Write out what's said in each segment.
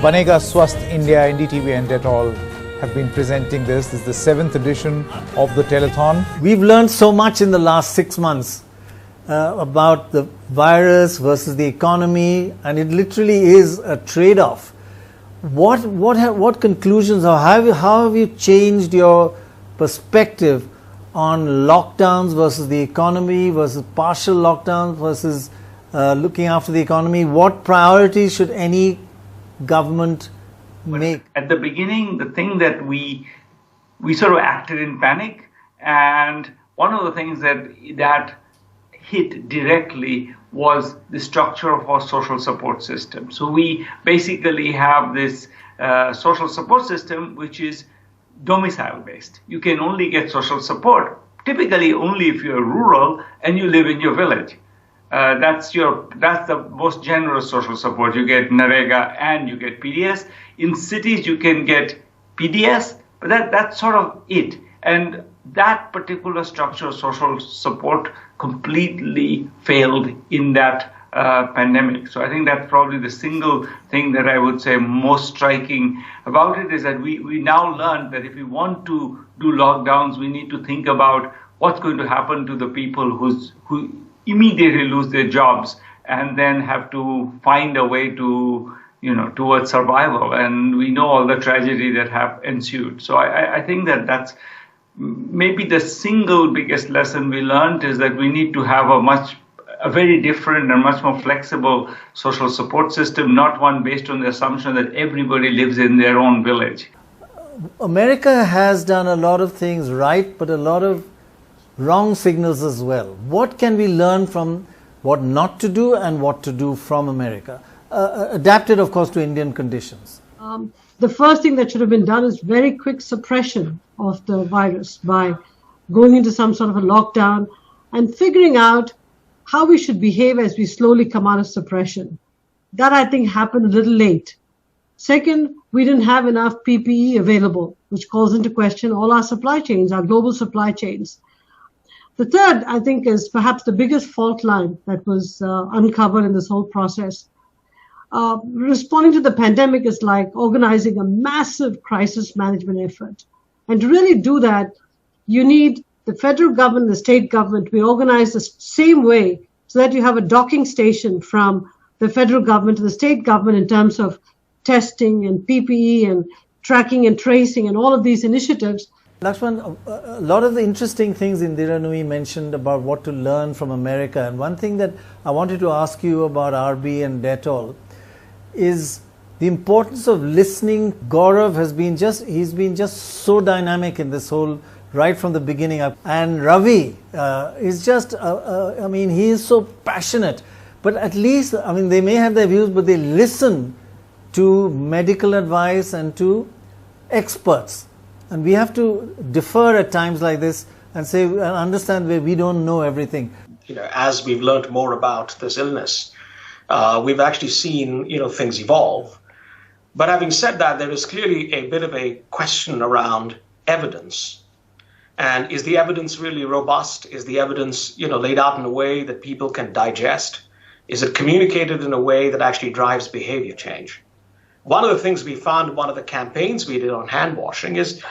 Banega Swasth India, NDTV and Dettol have been presenting this. This is the 7th edition of the telethon. We've learned so much in the last 6 months about the virus versus the economy, and it literally is a trade-off. What conclusions, or how have you changed your perspective on lockdowns versus the economy versus partial lockdowns versus looking after the economy? What priorities should any government make? At the beginning, the thing that we sort of acted in panic, and one of the things that hit directly was the structure of our social support system. So we basically have this social support system which is domicile based. You can only get social support typically only if you're rural and you live in your village. That's the most generous social support. You get NREGA and you get PDS. In cities you can get PDS, but that's sort of it. And that particular structure of social support completely failed in that pandemic. So I think that's probably the single thing that I would say most striking about it, is that we now learned that if we want to do lockdowns, we need to think about what's going to happen to the people who immediately lose their jobs and then have to find a way to, towards survival. And we know all the tragedy that have ensued. So I think that's maybe the single biggest lesson we learned, is that we need to have a very different and much more flexible social support system, not one based on the assumption that everybody lives in their own village. America has done a lot of things right, but a lot of wrong signals as well. What can we learn from what not to do and what to do from America? Adapted, of course, to Indian conditions. The first thing that should have been done is very quick suppression of the virus by going into some sort of a lockdown and figuring out how we should behave as we slowly come out of suppression. That, I think, happened a little late. Second, we didn't have enough PPE available, which calls into question all our supply chains, our global supply chains. The third, I think, is perhaps the biggest fault line that was uncovered in this whole process. Responding to the pandemic is like organizing a massive crisis management effort. And to really do that, you need the federal government, the state government to be organized the same way, so that you have a docking station from the federal government to the state government in terms of testing and PPE and tracking and tracing and all of these initiatives. Lakshman, a lot of the interesting things Indira Nooyi mentioned about what to learn from America, and one thing that I wanted to ask you about RB and Dettol is the importance of listening. Gaurav he's been just so dynamic in this whole, right from the beginning up. And Ravi is just, he is so passionate. But at least, they may have their views, but they listen to medical advice and to experts. And we have to defer at times like this and say, and understand where we don't know everything. As we've learned more about this illness, we've actually seen, things evolve. But having said that, there is clearly a bit of a question around evidence. And is the evidence really robust? Is the evidence, laid out in a way that people can digest? Is it communicated in a way that actually drives behavior change? One of the things we found in one of the campaigns we did on hand washing is,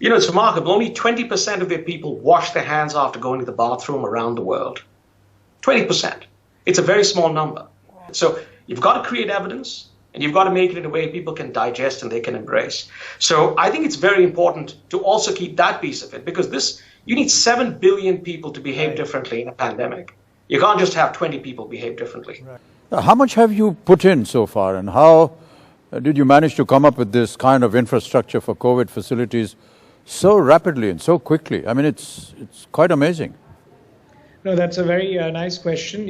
it's remarkable. Only 20% of the people wash their hands after going to the bathroom around the world. 20%. It's a very small number. So you've got to create evidence, and you've got to make it in a way people can digest and they can embrace. So I think it's very important to also keep that piece of it, because you need 7 billion people to behave differently in a pandemic. You can't just have 20 people behave differently. Right. How much have you put in so far, and how did you manage to come up with this kind of infrastructure for COVID facilities so rapidly and so quickly? It's quite amazing. No, that's a very nice question.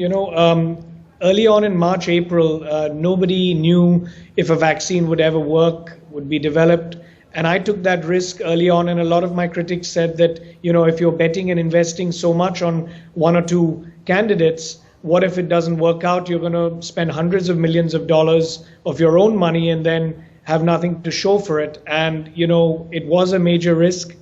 Early on in March, April, nobody knew if a vaccine would ever work, would be developed. And I took that risk early on, and a lot of my critics said that, if you're betting and investing so much on one or two candidates, what if it doesn't work out? You're going to spend hundreds of millions of dollars of your own money and then have nothing to show for it. And, it was a major risk.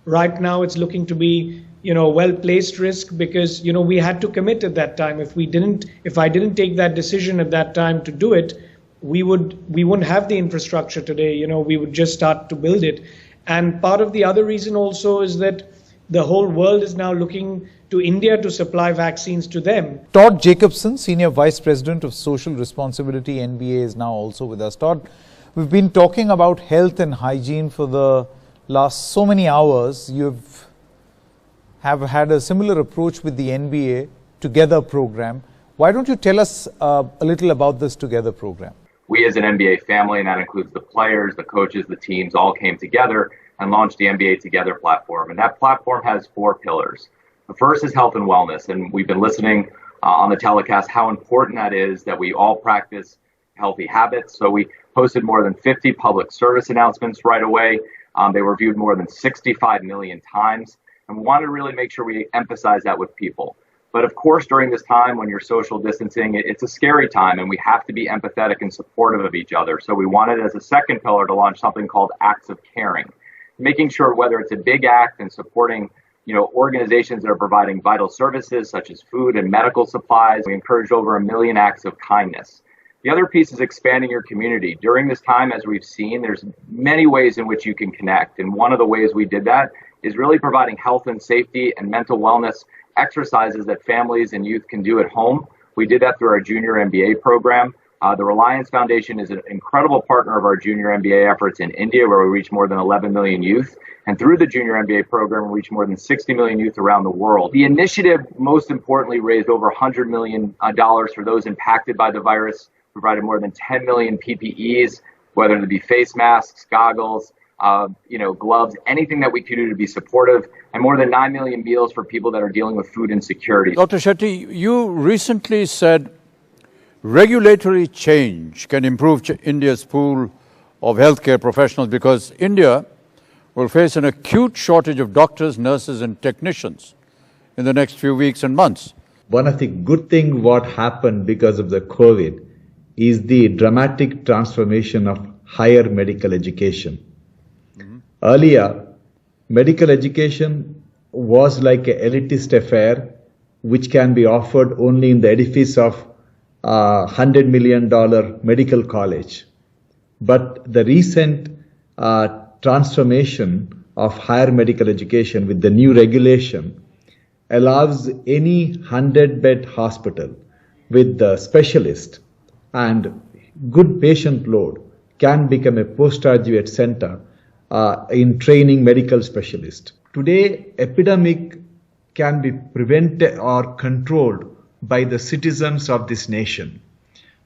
Right now, it's looking to be well-placed risk, because, we had to commit at that time. If I didn't take that decision at that time to do it, we wouldn't have the infrastructure today. We would just start to build it. And part of the other reason also is that the whole world is now looking to India to supply vaccines to them. Todd Jacobson, Senior Vice President of Social Responsibility, NBA, is now also with us. Todd, we've been talking about health and hygiene for the last so many hours. You have had a similar approach with the NBA Together program. Why don't you tell us a little about this Together program? We as an NBA family, and that includes the players, the coaches, the teams, all came together and launched the NBA Together platform. And that platform has 4 pillars. The first is health and wellness. And we've been listening on the telecast how important that is that we all practice healthy habits. So we posted more than 50 public service announcements right away. They were viewed more than 65 million times. And we wanted to really make sure we emphasize that with people. But of course, during this time when you're social distancing, it's a scary time and we have to be empathetic and supportive of each other. So we wanted as a second pillar to launch something called Acts of Caring, making sure whether it's a big act and supporting organizations that are providing vital services such as food and medical supplies. We encouraged over 1 million acts of kindness. The other piece is expanding your community. During this time, as we've seen, there's many ways in which you can connect. And one of the ways we did that is really providing health and safety and mental wellness exercises that families and youth can do at home. We did that through our Junior MBA program. The Reliance Foundation is an incredible partner of our Junior MBA efforts in India, where we reach more than 11 million youth. And through the Junior MBA program, we reach more than 60 million youth around the world. The initiative, most importantly, raised over $100 million for those impacted by the virus, provided more than 10 million PPEs, whether it be face masks, goggles, gloves, anything that we could do to be supportive, and more than 9 million meals for people that are dealing with food insecurity. Dr. Shetty, you recently said regulatory change can improve India's pool of healthcare professionals because India will face an acute shortage of doctors, nurses, and technicians in the next few weeks and months. One of the good things what happened because of the COVID is the dramatic transformation of higher medical education. Earlier, medical education was like an elitist affair which can be offered only in the edifice of $100 million medical college. But the recent transformation of higher medical education with the new regulation allows any 100-bed hospital with the specialist and good patient load can become a postgraduate center in training medical specialists. Today, epidemic can be prevented or controlled by the citizens of this nation.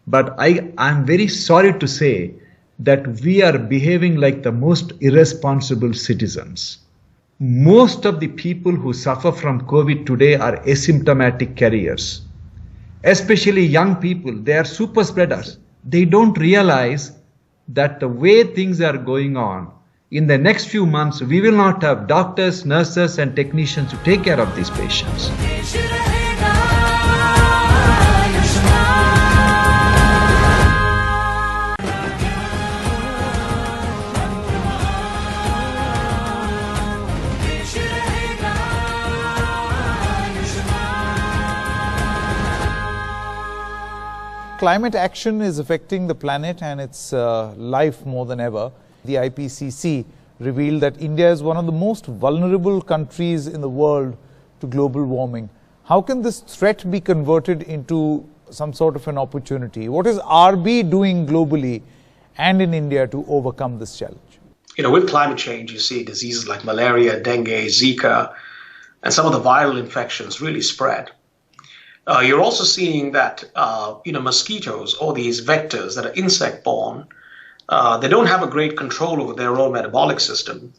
But I am very sorry to say that we are behaving like the most irresponsible citizens. Most of the people who suffer from COVID today are asymptomatic carriers. Especially young people, they are super spreaders. They don't realize that the way things are going on, in the next few months, we will not have doctors, nurses, and technicians to take care of these patients. Climate action is affecting the planet and its life more than ever. The IPCC revealed that India is one of the most vulnerable countries in the world to global warming. How can this threat be converted into some sort of an opportunity? What is RB doing globally and in India to overcome this challenge? With climate change, you see diseases like malaria, dengue, Zika, and some of the viral infections really spread. You're also seeing that, mosquitoes or these vectors that are insect-borne, they don't have a great control over their own metabolic system,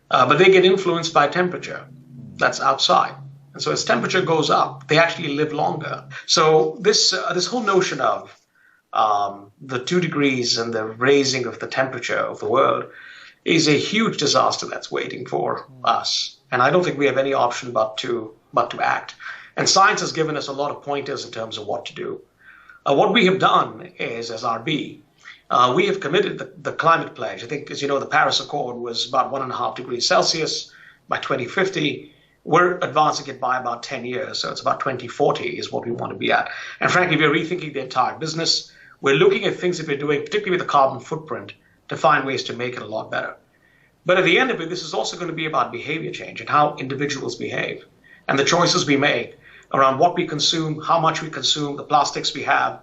but they get influenced by temperature that's outside. And so as temperature goes up, they actually live longer. So this whole notion of the 2 degrees and the raising of the temperature of the world is a huge disaster that's waiting for us. And I don't think we have any option but to act. And science has given us a lot of pointers in terms of what to do. What we have done is, as RB, we have committed the climate pledge. I think, as you know, the Paris Accord was about 1.5 degrees Celsius by 2050. We're advancing it by about 10 years. So it's about 2040 is what we want to be at. And frankly, we're rethinking the entire business. We're looking at things that we're doing, particularly with the carbon footprint, to find ways to make it a lot better. But at the end of it, this is also going to be about behavior change and how individuals behave and the choices we make around what we consume, how much we consume, the plastics we have,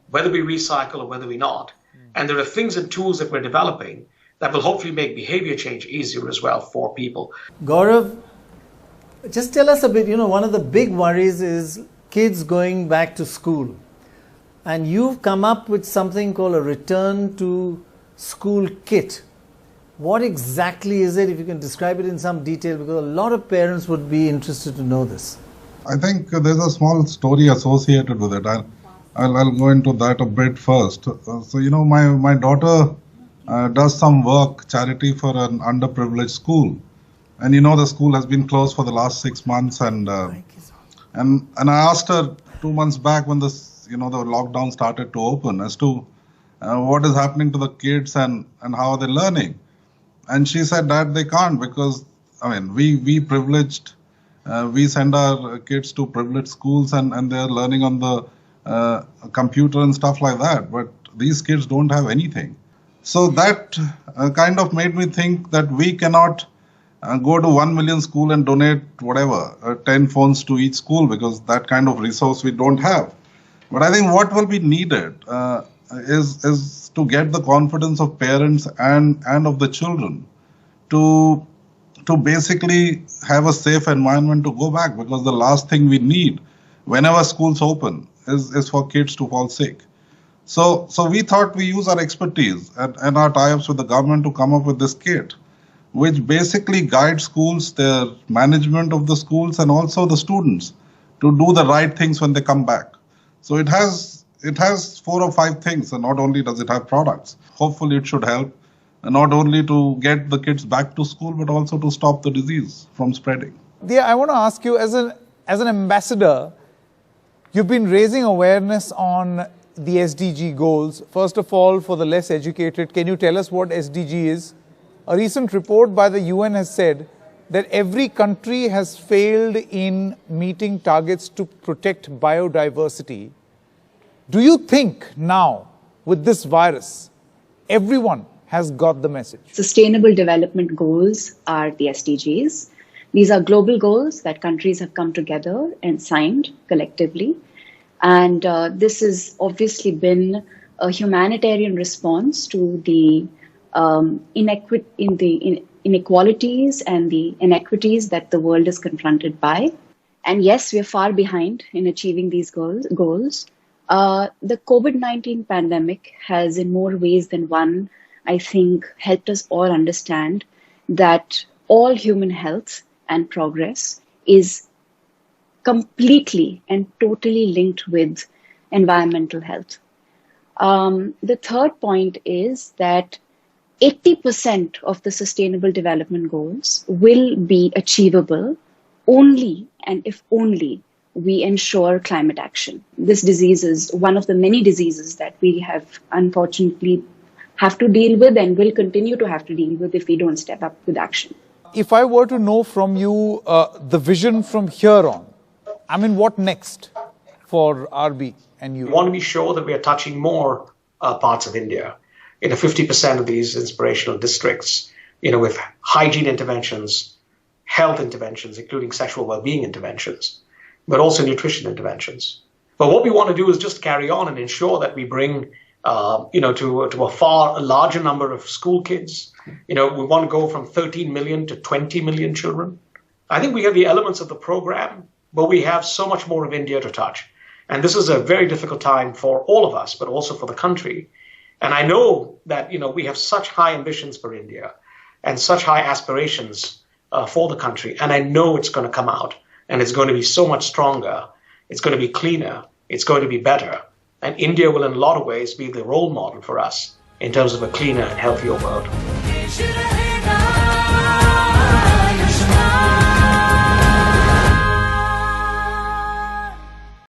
whether we recycle or whether we not. And there are things and tools that we're developing that will hopefully make behavior change easier as well for people. Gaurav, just tell us a bit, one of the big worries is kids going back to school. And you've come up with something called a return to school kit. What exactly is it, if you can describe it in some detail, because a lot of parents would be interested to know this. I think there's a small story associated with it. I'll go into that a bit first. So, my daughter does some work, charity for an underprivileged school. And the school has been closed for the last 6 months. And I asked her 2 months back when the lockdown started to open as to what is happening to the kids and how are they learning. And she said that they can't because, we privileged, we send our kids to privileged schools and they're learning on the computer and stuff like that. But these kids don't have anything. So that kind of made me think that we cannot go to 1 million school and donate 10 phones to each school, because that kind of resource we don't have. But I think what will be needed is to get the confidence of parents and of the children to basically have a safe environment to go back, because the last thing we need whenever schools open is for kids to fall sick. So we thought we use our expertise and our tie-ups with the government to come up with this kit, which basically guides schools, their management of the schools, and also the students to do the right things when they come back. So it has 4 or 5 things, and not only does it have products. Hopefully it should help, not only to get the kids back to school, but also to stop the disease from spreading. Dia, I want to ask you, as an ambassador, you've been raising awareness on the SDG goals. First of all, for the less educated, can you tell us what SDG is? A recent report by the UN has said that every country has failed in meeting targets to protect biodiversity. Do you think now, with this virus, everyone has got the message? Sustainable Development Goals are the SDGs. These are global goals that countries have come together and signed collectively. And this has obviously been a humanitarian response to the inequalities and the inequities that the world is confronted by. And yes, we are far behind in achieving these goals. The COVID-19 pandemic has, in more ways than one, I think, helped us all understand that all human health and progress is completely and totally linked with environmental health. The third point is that 80% of the Sustainable Development Goals will be achievable only and if only we ensure climate action. This disease is one of the many diseases that we have unfortunately have to deal with and will continue to have to deal with if we don't step up with action. If I were to know from you the vision from here on, what next for RB and you? We want to be sure that we are touching more parts of India. 50% of these inspirational districts, with hygiene interventions, health interventions, including sexual well-being interventions, but also nutrition interventions. But what we want to do is just carry on and ensure that we bring, to a far larger number of school kids. We want to go from 13 million to 20 million children. I think we have the elements of the program, but we have so much more of India to touch. And this is a very difficult time for all of us, but also for the country. And I know that, we have such high ambitions for India and such high aspirations for the country. And I know it's going to come out and it's going to be so much stronger. It's going to be cleaner. It's going to be better. And India will, in a lot of ways, be the role model for us in terms of a cleaner and healthier world.